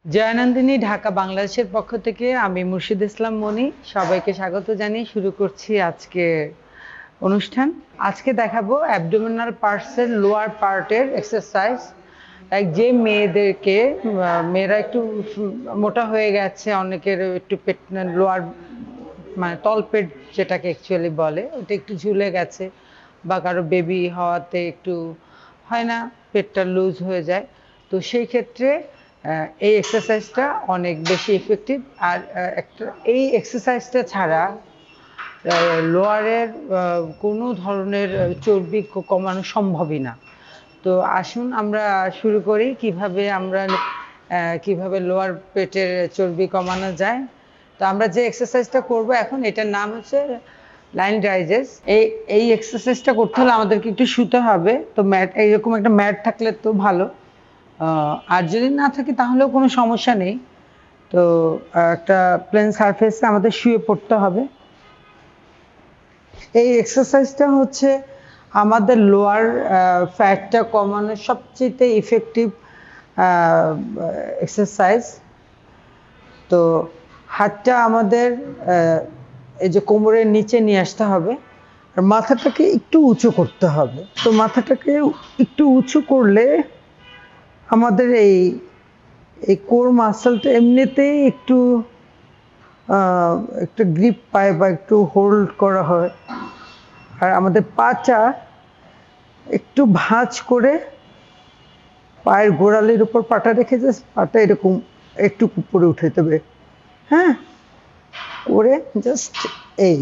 জয়নন্দিনী ঢাকা বাংলাদেশের পক্ষ থেকে আমি মুর্শিদ ইসলাম মনি সবাইকে স্বাগত জানিয়ে শুরু করছি আজকে অনুষ্ঠান। আজকে দেখাবো অ্যাবডোমিনাল পার্টসের লোয়ার পার্টের এক্সারসাইজ। যে মেয়েদেরকে মেয়েরা একটু মোটা হয়ে গেছে, অনেকের একটু পেট লোয়ার মানে তলপেট যেটাকে অ্যাকচুয়ালি বলে ওটা একটু ঝুলে গেছে, বা কারো বেবি হওয়াতে একটু হয় না পেটটা লুজ হয়ে যায়, তো সেই ক্ষেত্রে এই এক্সারসাইজটা অনেক বেশি ইফেক্টিভ। আর একটা এই এক্সারসাইজটা ছাড়া লোয়ারের কোনো ধরনের চর্বি কমানো সম্ভবই না। তো আসুন আমরা শুরু করি কিভাবে লোয়ার পেটের চর্বি কমানো যায়। তো আমরা যে এক্সারসাইজটা করব এখন, এটার নাম হচ্ছে লাইন রাইজেস। এই এক্সারসাইজটা করতে হলে আমাদেরকে একটু শুতে হবে। তো ম্যাট, এইরকম একটা ম্যাট থাকলে তো ভালো, আর যদি না থাকে তাহলেও কোনো সমস্যা নেই। তো একটা প্লেন সারফেসে আমাদের শুয়ে পড়তে হবে। এই এক্সারসাইজটা হচ্ছে আমাদের লোয়ার ফ্যাটটা কমানোর সবচেয়ে ইফেক্টিভ এক্সারসাইজ। তো হাতটা আমাদের এই যে কোমরের নিচে নিয়ে আসতে হবে, আর মাথাটাকে একটু উঁচু করতে হবে। তো মাথাটাকে একটু উঁচু করলে আমাদের এই কোর মাসলটা এমনিতেই একটু গ্রিপ পায় বা একটু হোল্ড করা হয়। আর আমাদের পাটা একটু ভাঁজ করে পায়ের গোড়ালির উপর পাটা রেখে জাস্ট পাটা এরকম একটু উপরে উঠে দেবে, হ্যাঁ, করে জাস্ট এই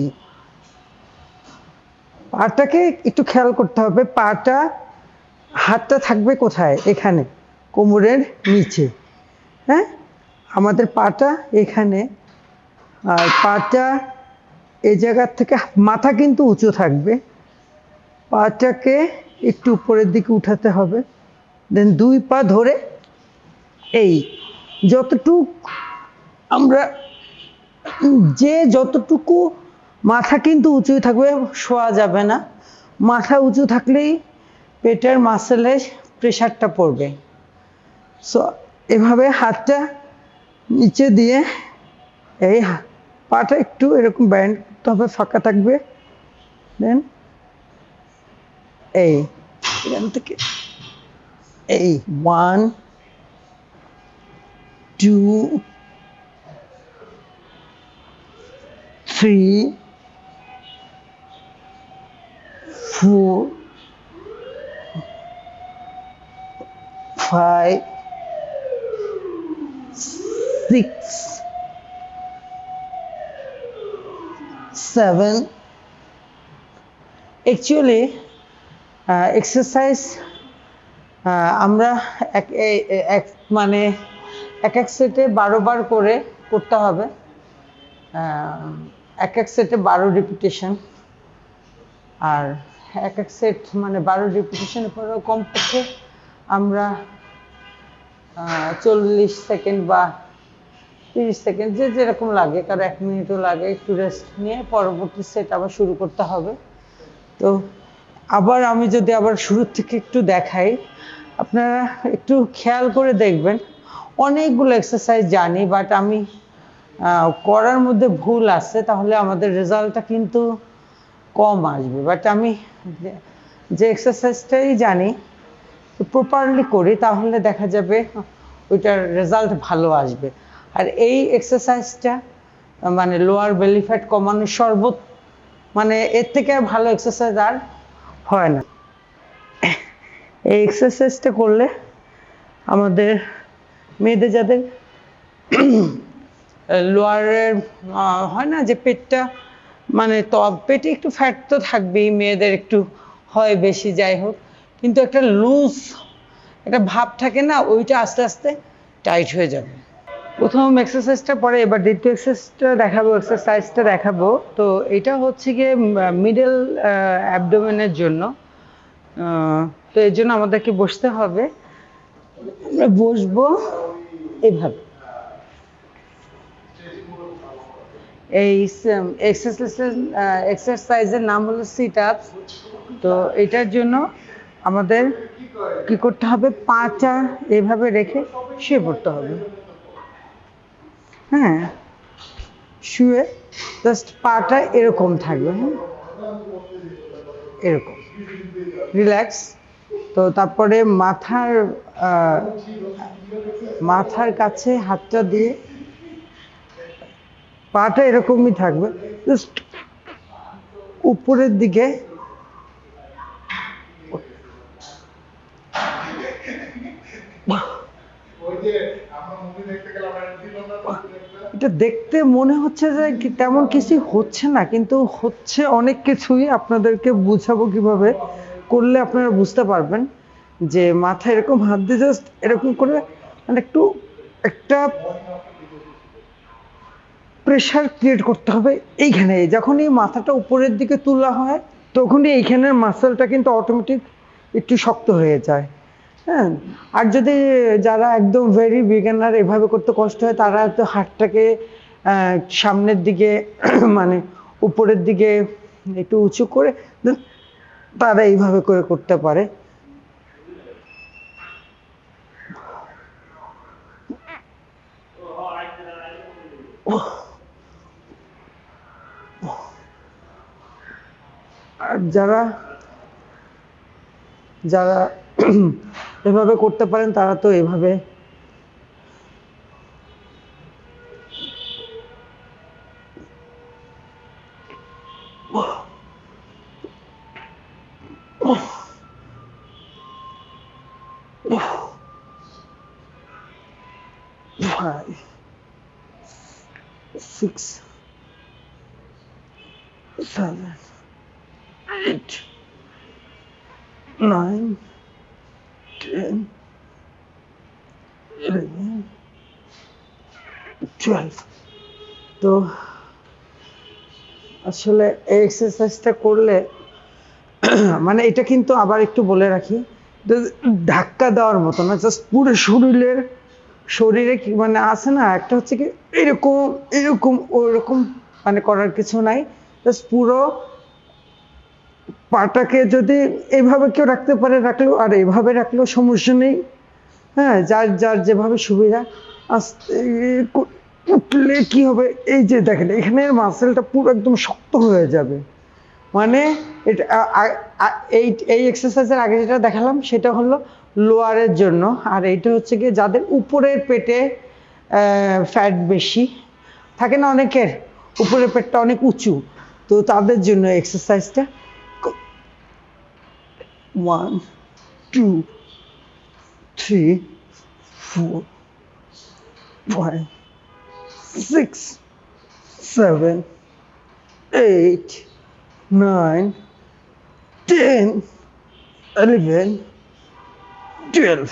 পাটাকে একটু খেয়াল করতে হবে। পাটা, হাতটা থাকবে কোথায়? এখানে কোমরের নিচে, হ্যাঁ, আমাদের পাটা এখানে। আর পাটা এই জায়গার থেকে মাথা কিন্তু উঁচু থাকবে, পাটাকে একটু উপরের দিকে উঠাতে হবে। দেন দুই পা ধরে এই যতটুক আমরা যতটুকু মাথা কিন্তু উঁচুই থাকবে, শোয়া যাবে না। মাথা উঁচু থাকলেই পেটের মাসেলে প্রেশারটা পড়বে। সো এভাবে হাতটা নিচে দিয়ে এই পাটা একটু এরকম ব্যান্ড করতে হবে, ফাঁকা থাকবে। দেন এখান থেকে 1 2 3 4 5 6 7। অ্যাকচুয়ালি এক্সারসাইজ আমরা এক সেটে 12 বার করে করতে হবে। এক সেটে 12 রিপিটেশন। আর এক সেট 12 রিপিটেশনের পরেও কমপক্ষে আমরা 40 সেকেন্ড বা 30 সেকেন্ড, যেরকম লাগে, কারো 1 মিনিটও লাগে, একটু রেস্ট নিয়ে পরবর্তী সেট আবার শুরু করতে হবে। তো আমি যদি শুরুর থেকে একটু দেখাই, আপনারা একটু খেয়াল করে দেখবেন। অনেকগুলো এক্সারসাইজ জানি, বাট আমি করার মধ্যে ভুল আছে, তাহলে আমাদের রেজাল্টটা কিন্তু কম আসবে। বাট আমি যে এক্সারসাইজটাই জানি প্রপারলি করি, তাহলে দেখা যাবে ওইটার রেজাল্ট ভালো আসবে। আর এই এক্সারসাইজটা লোয়ার বেলি ফ্যাট কমানোর এর থেকে ভালো এক্সারসাইজ আর হয় না। এই এক্সারসাইজটা করলে আমাদের মেয়েদের, যাদের লোয়ারের হয় না যে পেটটা পেটে একটু ফ্যাট তো থাকবেই, মেয়েদের একটু হয় বেশি, যাই হোক, কিন্তু একটা লুজ একটা ভাব থাকে না, ওইটা আস্তে আস্তে টাইট হয়ে যাবে। প্রথম এক্সারসাইজটা পরে এবার দ্বিতীয় এক্সারসাইজটা দেখাবো। তো এটা হচ্ছে গিয়ে মিডল অ্যাবডোমেনের জন্য। তো এর জন্য আমাদেরকে বসতে হবে। আমরা বসবো এভাবে। এই এক্সারসাইজের নাম হলো সিট আপস। তো এটার জন্য আমাদের কি করতে হবে? পাটা এভাবে রেখে শুয়ে পড়তে হবে। হ্যাঁ, শুয়ে জাস্ট পাটা এরকম থাকবে, হ্যাঁ, এরকম রিল্যাক্স। তো তারপরে মাথার কাছে হাতটা দিয়ে পাটা এরকমই থাকবে, জাস্ট উপরের দিকে এটা দেখতে মনে হচ্ছে যে তেমন কিছু হচ্ছে না, কিন্তু হচ্ছে অনেক কিছুই। আপনাদেরকে বুঝাবো কিভাবে করলে আপনারা বুঝতে পারবেন। যে মাথায় এরকম হাত দিয়ে জাস্ট এরকম করে মানে একটু একটা প্রেশার ক্রিয়েট করতে হবে এইখানে। যখনই মাথাটা উপরের দিকে তোলা হয় তখনই এইখানের মাসেলটা কিন্তু অটোমেটিক একটু শক্ত হয়ে যায়। হ্যাঁ, আর যদি যারা একদম ভেরি বিগিনার এভাবে করতে কষ্ট হয়, তারা তো হাতটাকে সামনের দিকে মানে উপরের দিকে একটু উঁচু করে তারা এইভাবে করে করতে পারে। আর যারা যারা এভাবে করতে পারেন তারা তো এভাবে five, 6, 7, 8, 9, 10, 11, 12। তো আসলে এই এক্সারসাইজটা করলে মানে এটা কিন্তু আবার একটু বলে রাখি, ধাক্কা দেওয়ার মতো না, জাস্ট পুরো শরীরে কি মানে আছে না একটা হচ্ছে কি এরকম এরকম ওরকম মানে করার কিছু নাই। জাস্ট পুরো পাটাকে যদি এইভাবে কেউ রাখতে পারে রাখলো, আর এইভাবে রাখলেও সমস্যা নেই। হ্যাঁ, যার যার যেভাবে সুবিধা। আস্তে উঠলে কি হবে, এই যে দেখেন এখানে মাসেলটা পুরো একদম শক্ত হয়ে যাবে। মানে এটা এই এই এক্সারসাইজের আগে যেটা দেখালাম সেটা হলো লোয়ারের জন্য, আর এইটা হচ্ছে কি যাদের উপরের পেটে ফ্যাট বেশি থাকে না, অনেকের উপরের পেটটা অনেক উঁচু, তো তাদের জন্য এক্সারসাইজটা। 1, 2, 3, 4, 5, 6, 7, 8, 9, 10, 11, 12।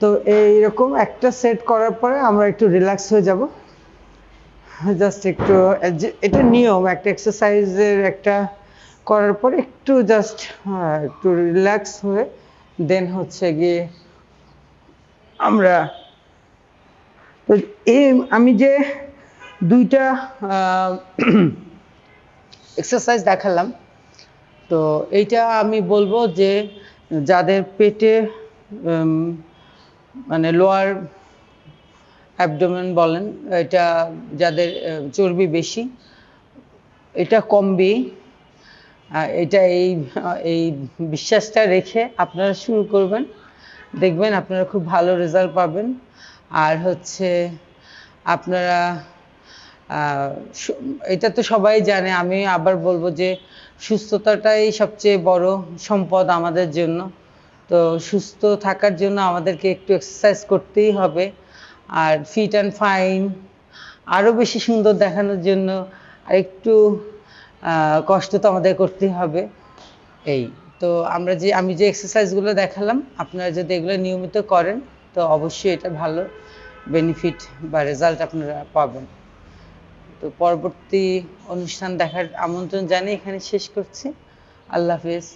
তো এইরকম একটা সেট করার পরে আমরা একটু রিল্যাক্স হয়ে যাব। জাস্ট একটু এটা নিয়ম, একটা এক্সারসাইজের একটা করার পরে একটু জাস্ট একটু রিল্যাক্স হয়ে দেন হচ্ছে গিয়ে আমরা তো এই আমি যে দুইটা এক্সারসাইজ দেখালাম, তো এইটা আমি বলবো যে যাদের পেটে মানে লোয়ার অ্যাবডোমেন বলেন, এটা যাদের চর্বি বেশি, এটা কমবে। এটা এই বিশ্বাসটা রেখে আপনারা শুরু করবেন, দেখবেন আপনারা খুব ভালো রেজাল্ট পাবেন। আর হচ্ছে আপনারা এটা তো সবাই জানে, আমি আবার বলবো যে সুস্থতাটাই সবচেয়ে বড় সম্পদ আমাদের জন্য। তো সুস্থ থাকার জন্য আমাদেরকে একটু এক্সারসাইজ করতেই হবে। আর ফিট অ্যান্ড ফাইন আরও বেশি সুন্দর দেখানোর জন্য একটু কষ্ট তো আমাদের করতেই হবে। এই তো আমি যে এক্সারসাইজগুলো দেখালাম, আপনারা যদি এগুলো নিয়মিত করেন তো অবশ্যই এটা ভালো বেনিফিট বা রেজাল্ট আপনারা পাবেন। তো পরবর্তী অনুষ্ঠান দেখার আমন্ত্রণ জানিয়ে এখানে শেষ করছি। আল্লাহ হাফেজ।